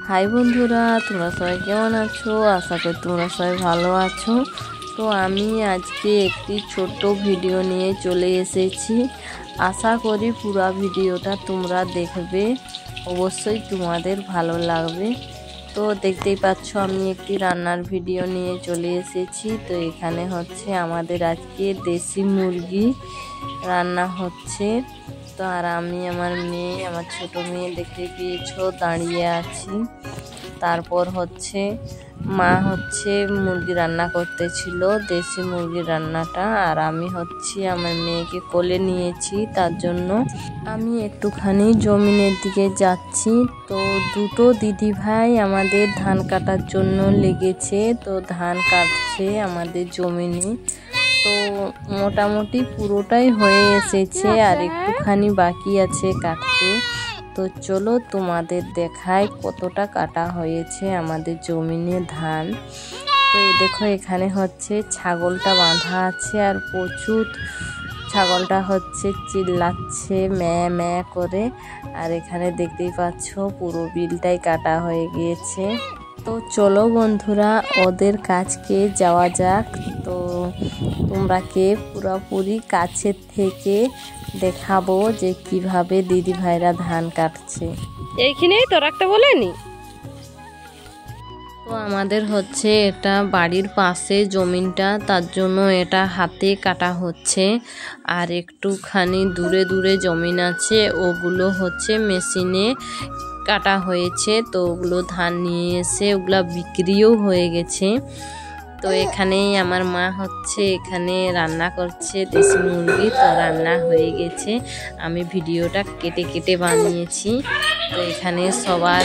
High বন্ধুরা, তোমরা সবাই কেমন আছো? আশা করি তোমরা সবাই ভালো আছো। তো আমি আজকে একটি ছোট্ট ভিডিও নিয়ে চলে এসেছি। আশা করি পুরো ভিডিওটা তোমরা দেখবে, অবশ্যই তোমাদের ভালো লাগবে। তো দেখতেই পাচ্ছ আমি একটি রান্নার ভিডিও নিয়ে চলে এসেছি। তো এখানে হচ্ছে আমাদের আজকে দেশি মুরগি রান্না হচ্ছে। তো আর আমি আমার মেয়ে, আমার ছোট মেয়ে দেখতে পেয়েছো দাঁড়িয়ে আছি। তারপর হচ্ছে মা হচ্ছে মুরগি রান্না করতেছিল, দেশি মুরগির রান্নাটা। আর আমি হচ্ছে আমার মেয়েকে কোলে নিয়েছি, তার জন্য আমি একটুখানি জমিনের দিকে যাচ্ছি। তো দুটো দিদি ভাই আমাদের ধান কাটার জন্য লেগেছে, তো ধান কাটছে আমাদের জমিনে। তো মোটামুটি পুরোটাই হয়ে এসেছে, আর একটুখানি বাকি আছে কাটতে। তো চলো তোমাদের দেখাই কতটা কাটা হয়েছে আমাদের জমিনে ধান। তো এই দেখো এখানে হচ্ছে ছাগলটা বাঁধা আছে, আর প্রচুর ছাগলটা হচ্ছে চিল্লাচ্ছে ম্যাঁ ম্যাঁ করে। আর এখানে দেখতেই পাচ্ছ পুরো বিলটাই কাটা হয়ে গিয়েছে। তো চলো বন্ধুরা ওদের কাছকে যাওয়া যাক। তো তোমরাকে পুরোপুরি কাছের থেকে দেখাবো যে কিভাবে দিদি ভাইরা ধান কাটছে। এইখানেই তো রাখতে বলেনি। তো আমাদের হচ্ছে এটা বাড়ির পাশে জমিনটা, তার জন্য এটা হাতে কাটা হচ্ছে। আর একটুখানি দূরে দূরে জমিন আছে, ওগুলো হচ্ছে মেশিনে কাটা হয়েছে। তো ওগুলো ধান নিয়ে এসে ওগুলা বিক্রিও হয়ে গেছে। তো এখানেই আমার মা হচ্ছে এখানে রান্না করছে দেশি মুরগি। তো রান্না হয়ে গেছে, আমি ভিডিওটা কেটে কেটে বানিয়েছি। তো এখানে সবার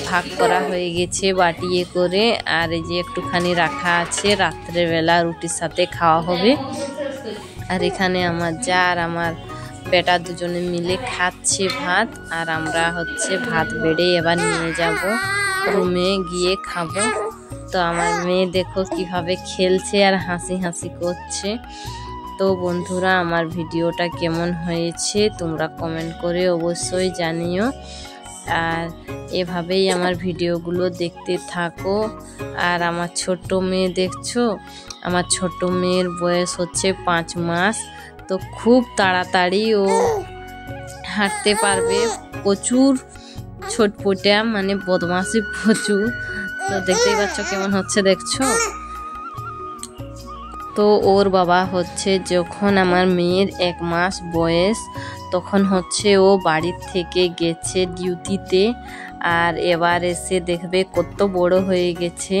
ভাগ করা হয়ে গেছে বাটিয়ে করে। আর এই যে একটুখানি রাখা আছে, রাত্রেবেলা রুটির সাথে খাওয়া হবে। আর এখানে আমার যা আর আমার বেটা দুজনে মিলে খাচ্ছে ভাত। আর আমরা হচ্ছে ভাত বেড়ে এবার নিয়ে যাব রুমে গিয়ে খাবো। তো আমার মেয়ে দেখো কিভাবে খেলছে আর হাসি হাসি করছে। তো বন্ধুরা আমার ভিডিওটা কেমন হয়েছে তোমরা কমেন্ট করে অবশ্যই জানিও। আর এভাবেই আমার ভিডিওগুলো দেখতে থাকো। আর আমার ছোট্ট মেয়ে দেখছো, আমার ছোট্ট মেয়ের বয়স হচ্ছে 5 মাস। তো খুব তাড়াতাড়ি ও হাঁটতে পারবে, প্রচুর ছটপটা, মানে বদমাশি প্রচুর। তো দেখতেই পাচ্ছ কেমন হচ্ছে, দেখছো? তো ওর বাবা হচ্ছে যখন আমার মেয়ের 1 মাস বয়স, তখন হচ্ছে ও বাড়ির থেকে গেছে ডিউটিতে। আর এবার এসে দেখবে কত বড় হয়ে গেছে।